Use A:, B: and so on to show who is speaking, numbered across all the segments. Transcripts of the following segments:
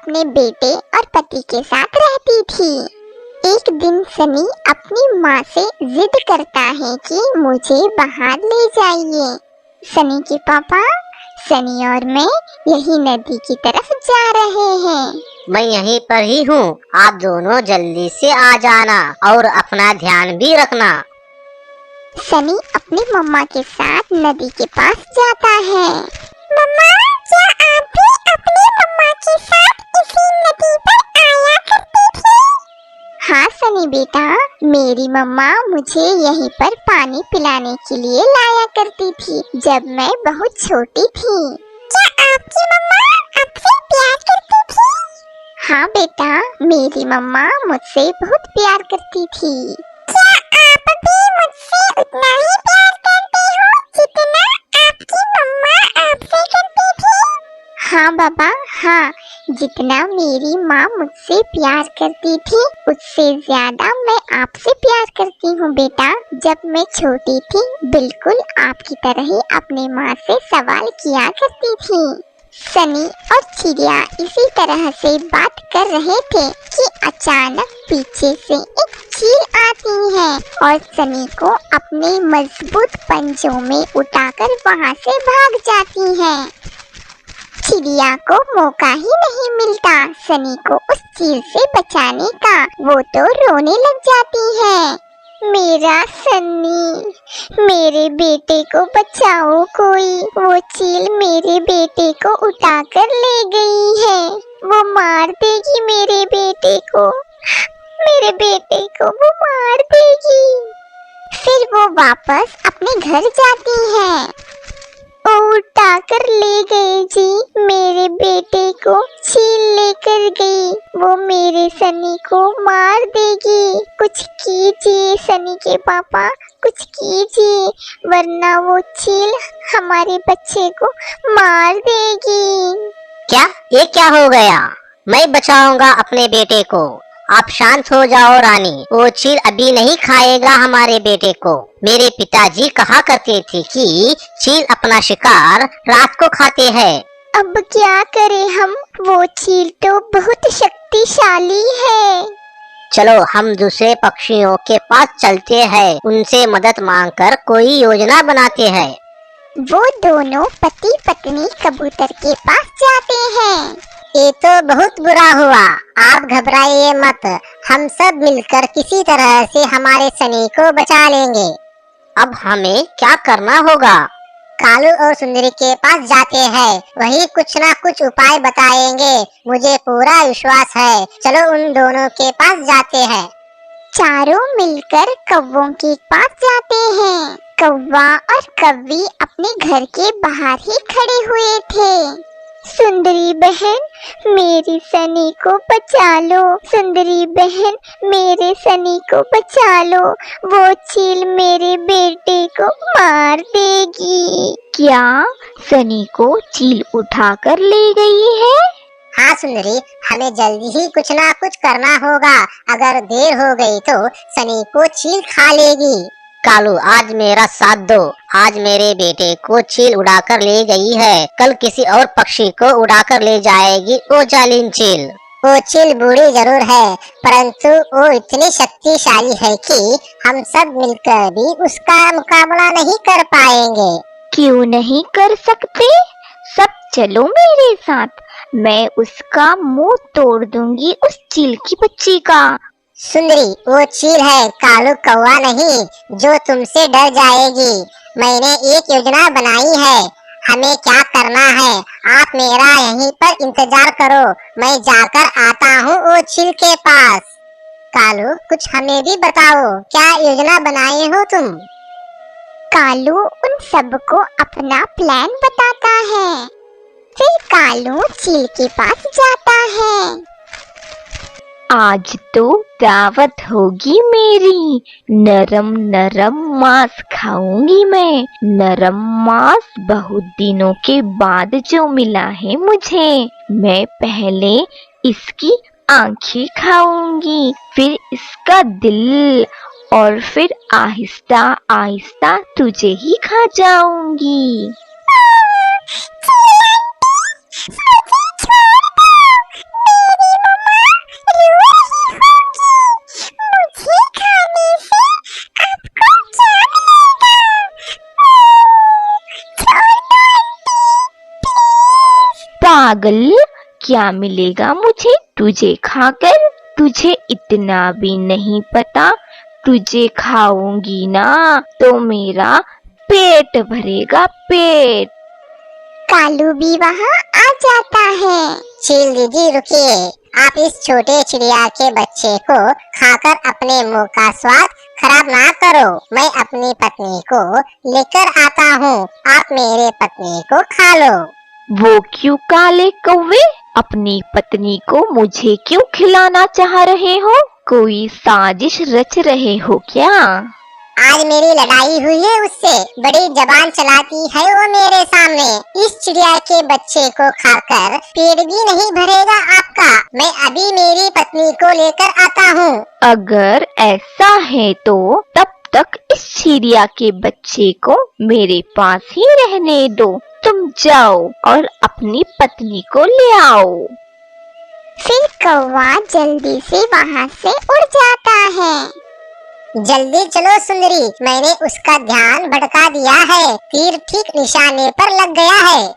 A: अपने बेटे और पति के साथ रहती थी। एक दिन सनी अपनी माँ से जिद करता है कि मुझे बाहर ले जाइए। सनी के पापा, सनी और मैं यही नदी की तरफ जा रहे हैं।
B: मैं यहीं पर ही हूँ, आप दोनों जल्दी से आ जाना और अपना ध्यान भी रखना।
A: सनी अपनी मम्मा के साथ नदी के पास जाता है। मम्मा, क्या आप भी अपनी मम्मा के साथ इसी नदी पर आया करती थी? हाँ सनी बेटा, मेरी मम्मा मुझे यहीं पर पानी पिलाने के लिए लाया करती थी जब मैं बहुत छोटी थी। क्या आपकी मम्मा आपसे प्यार करती थी? हाँ बेटा, मेरी मम्मा मुझसे बहुत प्यार करती थी। क्या आप भी मुझसे उतना ही प्यार करते हो जितना आपकी मम्मा आपसे करती थी? हाँ बाबा, हाँ, जितना मेरी माँ मुझसे प्यार करती थी उससे ज्यादा मैं आपसे प्यार करती हूँ बेटा। जब मैं छोटी थी बिल्कुल आपकी तरह ही अपनी माँ से सवाल किया करती थी। सनी और चिड़िया इसी तरह से बात कर रहे थे कि अचानक पीछे से एक चील आती है और सनी को अपने मजबूत पंजों में उठाकर वहाँ से भाग जाती है। चिड़िया को मौका ही नहीं मिलता सनी को उस चील से बचाने का। वो तो रोने लग जाती है। मेरा सन्नी, मेरे बेटे को बचाओ कोई, वो चील मेरे बेटे को उठाकर ले गई है, वो मार देगी मेरे बेटे को, मेरे बेटे को वो मार देगी। फिर वो वापस अपने घर जाती है। उठाकर ले गए जी, मेरे बेटे को चील लेकर गई, वो मेरे सनी को मार देगी। कुछ कीजिए सनी के पापा, कुछ कीजिए वरना वो चील हमारे बच्चे को मार देगी।
B: क्या ये क्या हो गया? मैं बचाऊंगा अपने बेटे को, आप शांत हो जाओ रानी। वो चील अभी नहीं खाएगा हमारे बेटे को। मेरे पिताजी कहा करते थे कि चील अपना शिकार रात को खाते हैं।
A: अब क्या करें हम, वो चील तो बहुत शक्तिशाली है।
B: चलो हम दूसरे पक्षियों के पास चलते हैं, उनसे मदद मांगकर कोई योजना बनाते हैं।
A: वो दोनों पति पत्नी कबूतर के पास जाते हैं।
B: ये तो बहुत बुरा हुआ, आप घबराइए मत, हम सब मिलकर किसी तरह से हमारे सनी को बचा लेंगे। अब हमें क्या करना होगा? कालू और सुंदरी के पास जाते हैं, वही कुछ ना कुछ उपाय बताएंगे, मुझे पूरा विश्वास है। चलो उन दोनों के पास जाते हैं।
A: चारों मिलकर कौवों के पास जाते हैं। कौवा और कौवी अपने घर के बाहर ही खड़े हुए थे। सुंदरी बहन, मेरी सनी को बचा लो, सुंदरी बहन मेरे सनी को बचा लो, वो चील मेरे बेटे को मार देगी। क्या सनी को चील उठाकर ले गई है?
B: हाँ सुंदरी, हमें जल्दी ही कुछ ना कुछ करना होगा, अगर देर हो गई तो सनी को चील खा लेगी। कालू आज मेरा साथ दो, आज मेरे बेटे को चील उड़ाकर ले गई है, कल किसी और पक्षी को उड़ाकर ले जाएगी वो जालिम चील। वो चील बूढ़ी जरूर है परंतु वो इतनी शक्तिशाली है कि हम सब मिलकर भी उसका मुकाबला नहीं कर पाएंगे।
A: क्यों नहीं कर सकते? सब चलो मेरे साथ, मैं उसका मुंह तोड़ दूंगी उस चील की बच्ची का।
B: सुंदरी, वो चील है, कालू कौवा नहीं जो तुमसे डर जाएगी। मैंने एक योजना बनाई है, हमें क्या करना है, आप मेरा यहीं पर इंतजार करो, मैं जाकर आता हूँ वो चील के पास। कालू कुछ हमें भी बताओ, क्या योजना बनाए हो तुम?
A: कालू उन सबको अपना प्लान बताता है। फिर कालू चील के पास जाता है। आज तो दावत होगी मेरी, नरम नरम मांस खाऊंगी मैं, नरम मांस बहुत दिनों के बाद जो मिला है मुझे। मैं पहले इसकी आंखें खाऊंगी, फिर इसका दिल, और फिर आहिस्ता आहिस्ता तुझे ही खा जाऊंगी।
C: पागल, क्या मिलेगा मुझे तुझे खाकर? तुझे इतना भी नहीं पता, तुझे खाऊंगी ना तो मेरा पेट भरेगा, पेट।
A: कालू भी वहाँ आ जाता है।
B: चील दीदी रुकिए, आप इस छोटे चिड़िया के बच्चे को खाकर अपने मुंह का स्वाद खराब ना करो। मैं अपनी पत्नी को लेकर आता हूँ, आप मेरे पत्नी को खा लो।
C: वो क्यों काले कौवे? अपनी पत्नी को मुझे क्यों खिलाना चाह रहे हो? कोई साजिश रच रहे हो क्या?
B: आज मेरी लड़ाई हुई है उससे, बड़ी जबान चलाती है वो मेरे सामने। इस चिड़िया के बच्चे को खाकर पेट भी नहीं भरेगा आपका। मैं अभी मेरी पत्नी को लेकर आता हूँ।
C: अगर ऐसा है तो तब तक इस चिड़िया के बच्चे को मेरे पास ही रहने दो। तुम जाओ और अपनी पत्नी को ले आओ।
A: फिर कौवा जल्दी से वहाँ से उड़ जाता है।
B: जल्दी चलो सुंदरी, मैंने उसका ध्यान भटका दिया है। तीर ठीक निशाने पर लग गया है।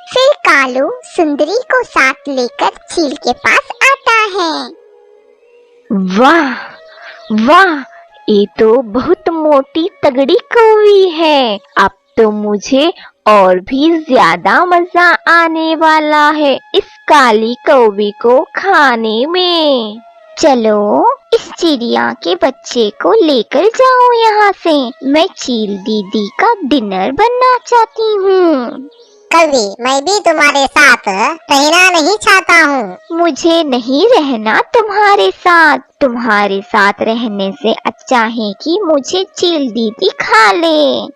A: फिर कालू सुंदरी को साथ लेकर चील के पास आता है।
C: वाह वाह, ये तो बहुत मोटी तगड़ी कौवी है। अब तो मुझे और भी ज्यादा मजा आने वाला है इस काली कौवी को खाने में।
A: चलो इस चिड़िया के बच्चे को लेकर जाओ यहाँ से। मैं चील दीदी का डिनर बनना चाहती हूँ।
B: कभी मैं भी तुम्हारे साथ रहना नहीं चाहता हूँ।
A: मुझे नहीं रहना तुम्हारे साथ। तुम्हारे साथ रहने से अच्छा है कि मुझे चील दीदी खा ले।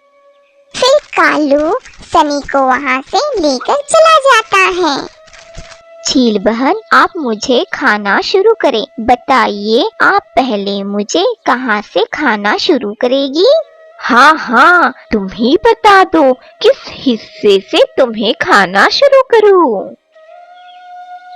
A: फिर कालू सनी को वहाँ से लेकर चला जाता है। चील बहन, आप मुझे खाना शुरू करें। बताइए, आप पहले मुझे कहाँ से खाना शुरू करेगी?
C: हाँ हाँ, तुम ही बता दो किस हिस्से से तुम्हें खाना शुरू करूं।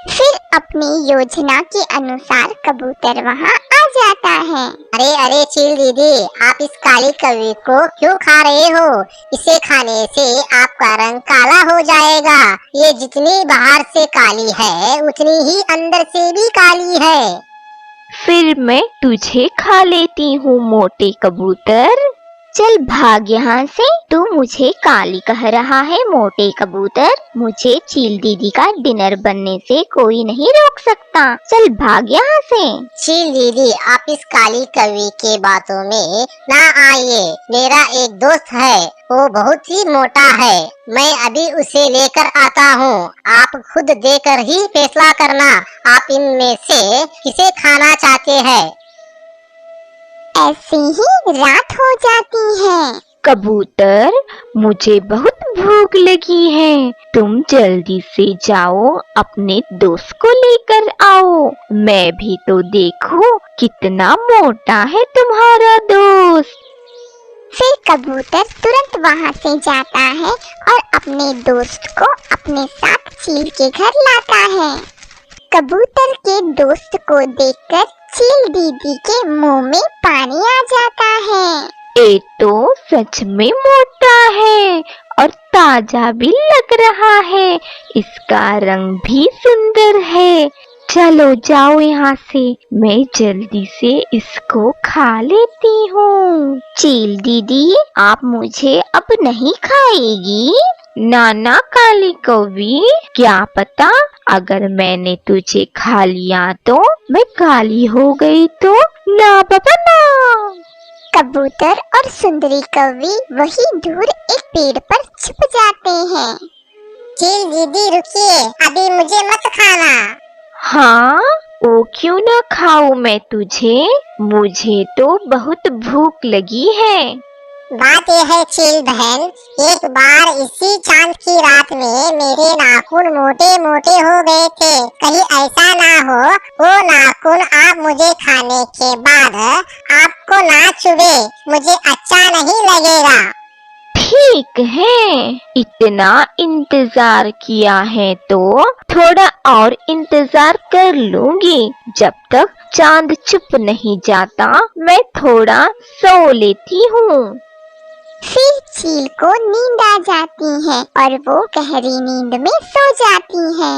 A: फिर अपनी योजना के अनुसार कबूतर वहाँ आ जाता है।
B: अरे अरे चील दीदी, आप इस काली कौवी को क्यों खा रहे हो? इसे खाने से आपका रंग काला हो जाएगा। ये जितनी बाहर से काली है उतनी ही अंदर से भी काली है।
C: फिर मैं तुझे खा लेती हूँ मोटे कबूतर।
A: चल भाग यहाँ से। तू मुझे काली कह रहा है मोटे कबूतर। मुझे चील दीदी का डिनर बनने से कोई नहीं रोक सकता। चल भाग यहाँ से।
B: चील दीदी, आप इस काली कौवी के बातों में ना आइए। मेरा एक दोस्त है, वो बहुत ही मोटा है। मैं अभी उसे लेकर आता हूँ। आप खुद देखकर ही फैसला करना, आप इनमें से किसे खाना चाहते हैं।
A: ऐसी ही रात हो जाती है।
C: कबूतर, मुझे बहुत भूख लगी है। तुम जल्दी से जाओ, अपने दोस्त को लेकर आओ। मैं भी तो देखूं कितना मोटा है तुम्हारा दोस्त।
A: फिर कबूतर तुरंत वहाँ से जाता है और अपने दोस्त को अपने साथ चील के घर लाता है। कबूतर के दोस्त को देखकर चील दीदी के मुंह में पानी आ जाता है।
C: ये तो सच में मोटा है और ताजा भी लग रहा है। इसका रंग भी सुंदर है। चलो जाओ यहाँ से, मैं जल्दी से इसको खा लेती हूँ।
A: चील दीदी, आप मुझे अब नहीं खाएगी?
C: नाना काली कौवी, क्या पता अगर मैंने तुझे खा लिया तो मैं काली हो गई तो। ना बाबा ना।
A: कबूतर और सुंदरी कौवी वही दूर एक पेड़ पर छुप जाते हैं।
B: चील दीदी रुकिए, अभी मुझे मत खाना।
C: हाँ, वो क्यों ना खाऊं मैं तुझे? मुझे तो बहुत भूख लगी है।
B: बात यह है चील बहन, एक बार इसी चांद की रात में मेरे नाखून मोटे मोटे हो गए थे। कहीं ऐसा ना हो वो नाखून आप मुझे खाने के बाद आपको ना चुभे, मुझे अच्छा नहीं लगेगा।
C: ठीक है, इतना इंतजार किया है तो थोड़ा और इंतजार कर लूंगी। जब तक चांद चुप नहीं जाता मैं थोड़ा सो लेती हूँ।
A: फिर चील को नींद आ जाती है और वो गहरी नींद में सो जाती है।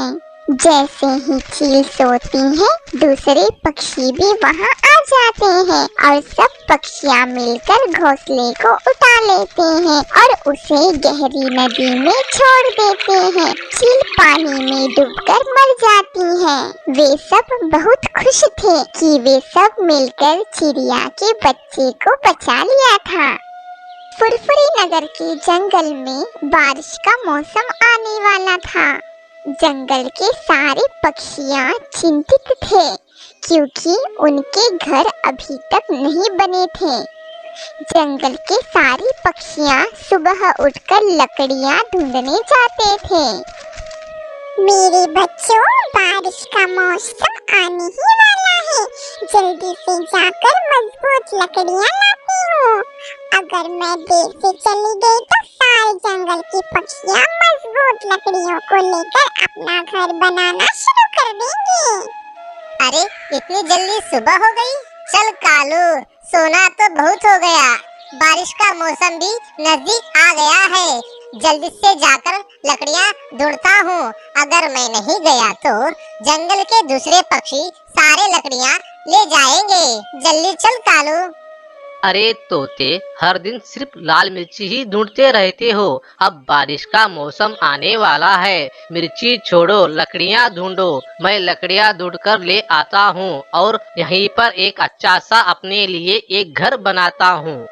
A: जैसे ही चील सोती है, दूसरे पक्षी भी वहाँ आ जाते हैं और सब पक्षियाँ मिलकर घोंसले को उठा लेते हैं और उसे गहरी नदी में छोड़ देते हैं। चील पानी में डूबकर मर जाती है। वे सब बहुत खुश थे कि वे सब मिलकर चिड़िया के बच्चे को बचा लिया था। फुरफुरी नगर के जंगल में बारिश का मौसम आने वाला था। जंगल के सारे पक्षियाँ चिंतित थे क्योंकि उनके घर अभी तक नहीं बने थे। जंगल के सारे पक्षियाँ सुबह उठकर लकड़ियाँ ढूंढने जाते थे।
B: मेरे बच्चों, बारिश का मौसम आने ही वाला है। जल्दी से जाकर मजबूत लकड़ियाँ लाती हूँ। अगर मैं देर से चली गई तो सारे जंगल की पक्षियाँ मजबूत लकड़ियों को लेकर अपना घर बनाना शुरू कर देंगी। अरे, इतनी जल्दी सुबह हो गई? चल कालू, सोना तो बहुत हो गया। बारिश का मौसम भी नजदीक आ गया है। जल्दी से जाकर लकड़ियाँ ढूंढता हूँ। अगर मैं नहीं गया तो जंगल के दूसरे पक्षी सारे लकड़ियाँ ले जाएंगे। जल्दी चल कालू।
D: अरे तोते, हर दिन सिर्फ लाल मिर्ची ही ढूंढते रहते हो। अब बारिश का मौसम आने वाला है। मिर्ची छोड़ो, लकड़ियाँ ढूंढो। मैं लकड़ियाँ ढूंढ कर ले आता हूँ और यहीं पर एक अच्छा सा अपने लिए एक घर बनाता हूँ।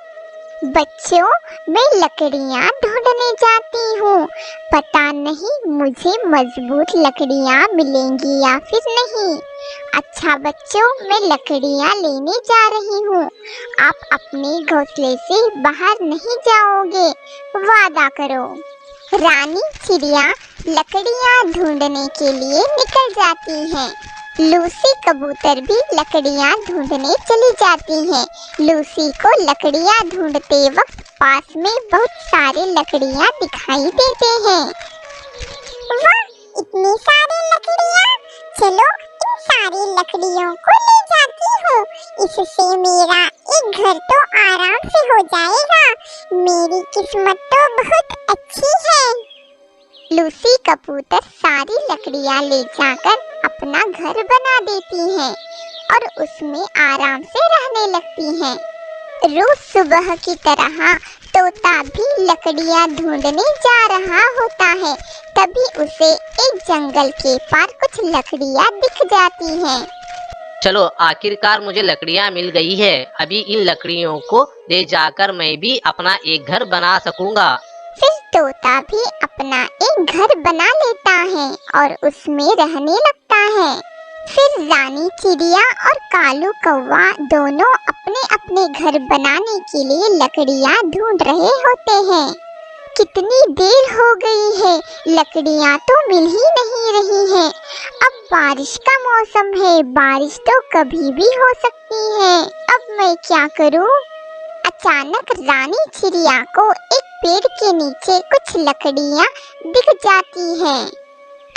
A: बच्चों, मैं लकड़ियाँ ढूंढने जाती हूँ। पता नहीं मुझे मजबूत लकड़ियाँ मिलेंगी या फिर नहीं। अच्छा बच्चों, मैं लकड़ियाँ लेने जा रही हूँ। आप अपने घोंसले से बाहर नहीं जाओगे, वादा करो। रानी चिड़िया लकड़ियाँ ढूंढने के लिए निकल जाती है। लूसी कबूतर भी लकड़ियाँ ढूंढने चली जाती है। लूसी को लकड़ियाँ ढूंढते वक्त पास में बहुत सारे लकड़ियाँ दिखाई देते हैं।
B: वाह, इतनी सारी लकड़ियाँ! चलो इन सारी लकड़ियों को ले जाती हूँ। इससे मेरा एक घर तो आराम से हो जाएगा। मेरी किस्मत तो बहुत अच्छी है।
A: लूसी कबूतर सारी लकड़ियाँ ले जाकर अपना घर बना देती है और उसमें आराम से रहने लगती है। रोज सुबह की तरह तोता भी लकड़ियाँ ढूंढने जा रहा होता है। तभी उसे एक जंगल के पार कुछ लकड़ियाँ दिख जाती हैं।
D: चलो, आखिरकार मुझे लकड़ियाँ मिल गई है। अभी इन लकड़ियों को ले जाकर मैं भी अपना एक घर बना सकूंगा।
A: फिर तोता भी अपना एक घर बना लेता है और उसमें रहने लगता है। फिर रानी चिड़िया और कालू कौवा दोनों अपने अपने घर बनाने के लिए लकड़ियाँ ढूंढ रहे होते हैं। कितनी देर हो गई है, लकड़ियाँ तो मिल ही नहीं रही हैं। अब बारिश का मौसम है, बारिश तो कभी भी हो सकती है। अब मैं क्या करूँ? अचानक रानी चिड़िया को एक पेड़ के नीचे कुछ लकड़ियाँ दिख जाती हैं।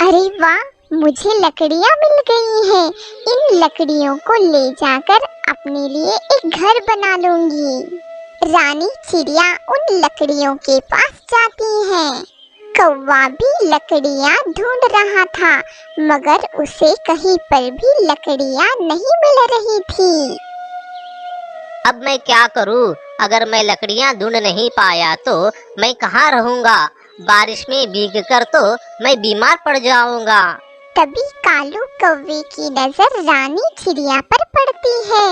A: अरे वाह, मुझे लकड़ियाँ मिल गई हैं। इन लकड़ियों को ले जाकर अपने लिए एक घर बना लूंगी। रानी चिड़िया उन लकड़ियों के पास जाती है। कौवा भी लकड़ियाँ ढूंढ रहा था, मगर उसे कहीं पर भी लकड़ियाँ नहीं मिल रही थी।
B: अब मैं क्या करूं? अगर मैं लकड़ियां ढूंढ नहीं पाया तो मैं कहाँ रहूंगा? बारिश में भीगकर तो मैं बीमार पड़ जाऊंगा।
A: तभी कालू कौवे की नजर रानी चिड़िया पर पड़ती है।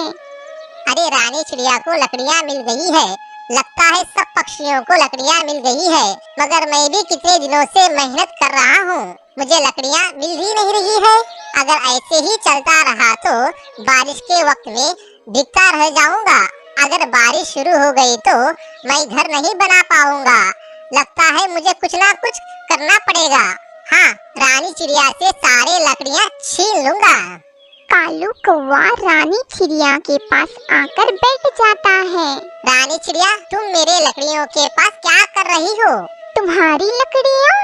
B: अरे, रानी चिड़िया को लकड़ियां मिल गई है। लगता है सब पक्षियों को लकड़ियां मिल गई है, मगर मैं भी कितने दिनों से मेहनत कर रहा हूँ, मुझे लकड़ियां मिल ही नहीं रही है। अगर ऐसे ही चलता रहा तो बारिश के वक्त में भीगता रह जाऊंगा। अगर बारिश शुरू हो गई तो मैं घर नहीं बना पाऊंगा। लगता है मुझे कुछ ना कुछ करना पड़ेगा। हाँ, रानी चिड़िया से सारे लकड़ियाँ छीन लूंगा।
A: कालू कौवा रानी चिड़िया के पास आकर बैठ जाता है।
B: रानी चिड़िया, तुम मेरे लकड़ियों के पास क्या कर रही हो?
A: तुम्हारी लकड़ियाँ?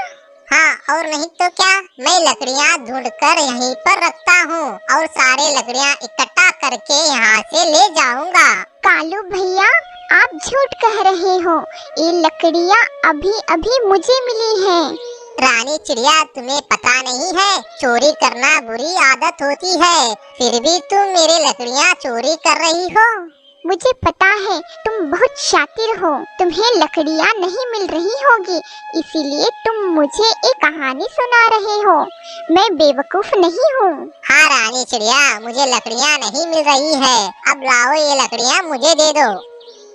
B: हाँ, और नहीं तो क्या, मैं लकड़ियाँ ढूंढकर यहीं पर रखता हूँ और सारे लकड़ियाँ इकट्ठा करके यहाँ से ले जाऊंगा।
A: कालू भैया, आप झूठ कह रहे हो। ये लकड़ियाँ अभी अभी मुझे मिली हैं।
B: रानी चिड़िया, तुम्हें पता नहीं है, चोरी करना बुरी आदत होती है, फिर भी तुम मेरी लकड़ियाँ चोरी कर रही हो।
A: मुझे पता है तुम बहुत शातिर हो, तुम्हें लकड़ियाँ नहीं मिल रही होगी, इसीलिए तुम मुझे एक कहानी सुना रहे हो। मैं बेवकूफ नहीं हूँ।
B: हाँ रानी चिड़िया, मुझे लकड़ियाँ नहीं मिल रही है, अब लाओ ये लकड़ियाँ मुझे दे दो।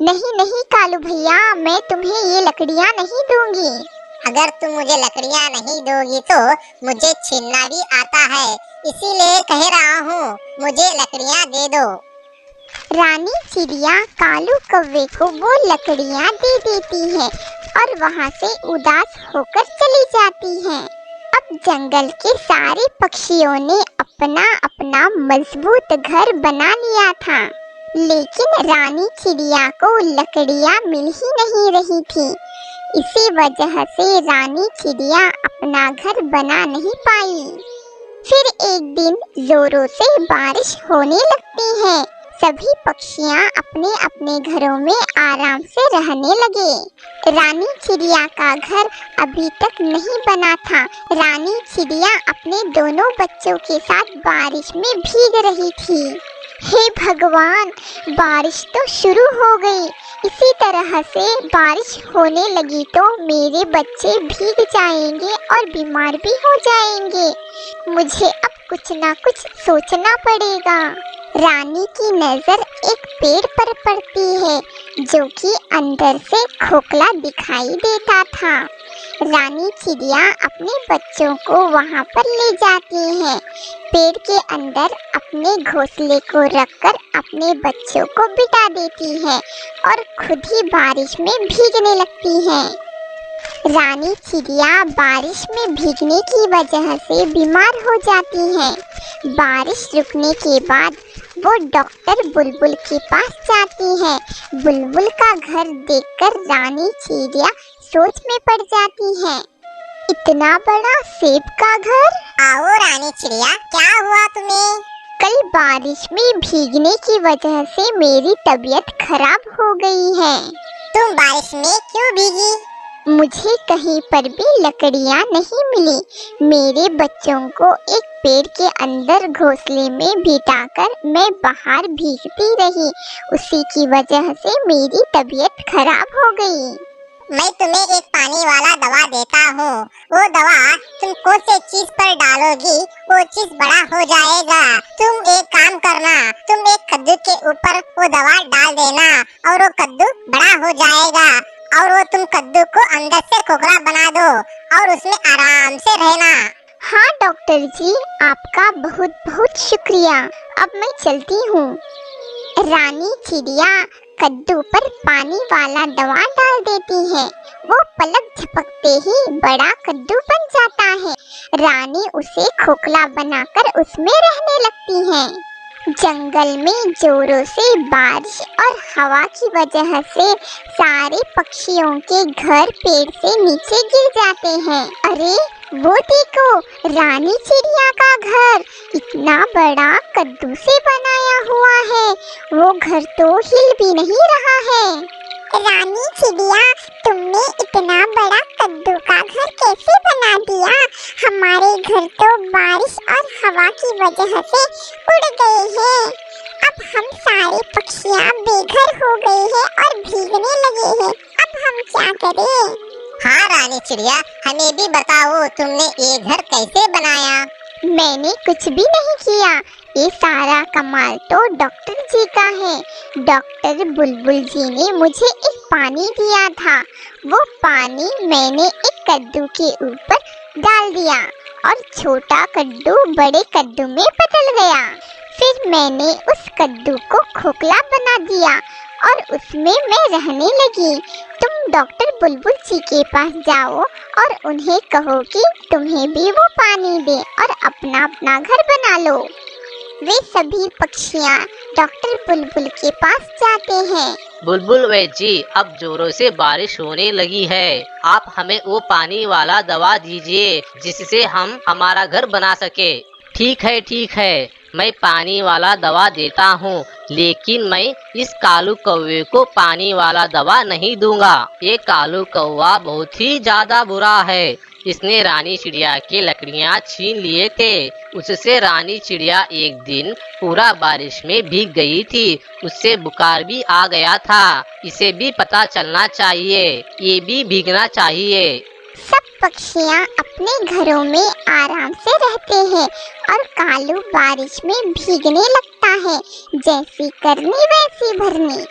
A: नहीं नहीं कालू भैया, मैं तुम्हें ये लकड़ियाँ नहीं दूंगी।
B: अगर तुम मुझे लकड़ियाँ नहीं दोगी तो मुझे छीनना भी आता है, इसीलिए कह रहा हूँ, मुझे लकड़ियाँ दे दो।
A: रानी चिड़िया कालू कौवे को वो लकड़ियाँ दे देती है और वहाँ से उदास होकर चली जाती है। अब जंगल के सारे पक्षियों ने अपना अपना मजबूत घर बना लिया था, लेकिन रानी चिड़िया को लकड़ियाँ मिल ही नहीं रही थी। इसी वजह से रानी चिड़िया अपना घर बना नहीं पाई। फिर एक दिन जोरों से बारिश होने लगती है। सभी पक्षियाँ अपने अपने घरों में आराम से रहने लगे। रानी चिड़िया का घर अभी तक नहीं बना था। रानी चिड़िया अपने दोनों बच्चों के साथ बारिश में भीग रही थी। हे भगवान, बारिश तो शुरू हो गई। इसी तरह से बारिश होने लगी तो मेरे बच्चे भीग जाएंगे और बीमार भी हो जाएंगे। मुझे अब कुछ ना कुछ सोचना पड़ेगा। रानी की नजर एक पेड़ पर पड़ती है जो कि अंदर से खोखला दिखाई देता था। रानी चिड़िया अपने बच्चों को वहां पर ले जाती है। पेड़ के अंदर अपने घोंसले को रखकर अपने बच्चों को बिठा देती है और खुद ही बारिश में भीगने लगती है। रानी चिड़िया बारिश में भीगने की वजह से बीमार हो जाती है। बारिश रुकने के बाद वो डॉक्टर बुलबुल के पास जाती है। बुलबुल का घर देखकर रानी चिड़िया सोच में पड़ जाती है। इतना बड़ा सेब का घर?
B: आओ रानी चिड़िया, क्या हुआ तुम्हें?
A: कल बारिश में भीगने की वजह से मेरी तबीयत खराब हो गई है।
B: तुम बारिश में क्यों भीगी?
A: मुझे कहीं पर भी लकड़ियाँ नहीं मिली। मेरे बच्चों को एक पेड़ के अंदर घोंसले में बिठाकर मैं बाहर भीगती रही, उसी की वजह से मेरी तबीयत खराब हो गई।
B: मैं तुम्हें एक पानी वाला दवा देता हूँ, वो दवा तुम कौन से चीज पर डालोगी वो चीज बड़ा हो जाएगा। तुम एक काम करना, तुम एक कद्दू के ऊपर वो दवा डाल देना और वो कद्दू बड़ा हो जाएगा और वो तुम कद्दू को अंदर से खोखला बना दो और उसमें आराम से रहना।
A: हाँ डॉक्टर जी, आपका बहुत बहुत शुक्रिया। अब मैं चलती हूँ। रानी चिड़िया कद्दू पर पानी वाला दवा डाल देती है। वो पलक झपकते ही बड़ा कद्दू बन जाता है। रानी उसे खोखला बनाकर उसमें रहने लगती है। जंगल में जोरों से बारिश और हवा की वजह से सारे पक्षियों के घर पेड़ से नीचे गिर जाते हैं। अरे वो देखो, रानी चिड़िया का घर इतना बड़ा कद्दू से बनाया हुआ है। वो घर तो हिल भी नहीं रहा है।
B: रानी चिड़िया, तुमने इतना बड़ा कद्दू का घर कैसे बना दिया? हमारे घर तो बारिश और हवा की वजह से उड़ गए हैं। अब हम सारे पक्षियाँ बेघर हो गए हैं और भीगने लगे हैं। अब हम क्या करें? हाँ रानी चिड़िया, हमें भी बताओ, तुमने ये घर कैसे बनाया?
A: मैंने कुछ भी नहीं किया, ये सारा कमाल तो डॉक्टर जी का है। डॉक्टर बुलबुल जी ने मुझे एक पानी दिया था। वो पानी मैंने एक कद्दू के ऊपर डाल दिया और छोटा कद्दू बड़े कद्दू में बदल गया। फिर मैंने उस कद्दू को खोखला बना दिया और उसमें मैं रहने लगी। तुम डॉक्टर बुलबुल जी के पास जाओ और उन्हें कहो कि तुम्हें भी वो पानी दे और अपना अपना घर बना लो। वे सभी पक्षियाँ डॉक्टर बुलबुल के पास जाते हैं।
D: बुलबुल वैद जी, अब जोरों से बारिश होने लगी है। आप हमें वो पानी वाला दवा दीजिए जिससे हम हमारा घर बना सके। ठीक है, मैं पानी वाला दवा देता हूँ, लेकिन मैं इस कालू कौवे को पानी वाला दवा नहीं दूंगा। ये कालू कौवा बहुत ही ज्यादा बुरा है। इसने रानी चिड़िया की लकड़ियां छीन लिए थे। उससे रानी चिड़िया एक दिन पूरा बारिश में भीग गई थी। उससे बुखार भी आ गया था। इसे भी पता चलना चाहिए, ये भी भीगना चाहिए।
A: सब पक्षियाँ अपने घरों में आराम से रहते हैं और कालू बारिश में भीगने लगता है। जैसी करनी वैसी भरनी।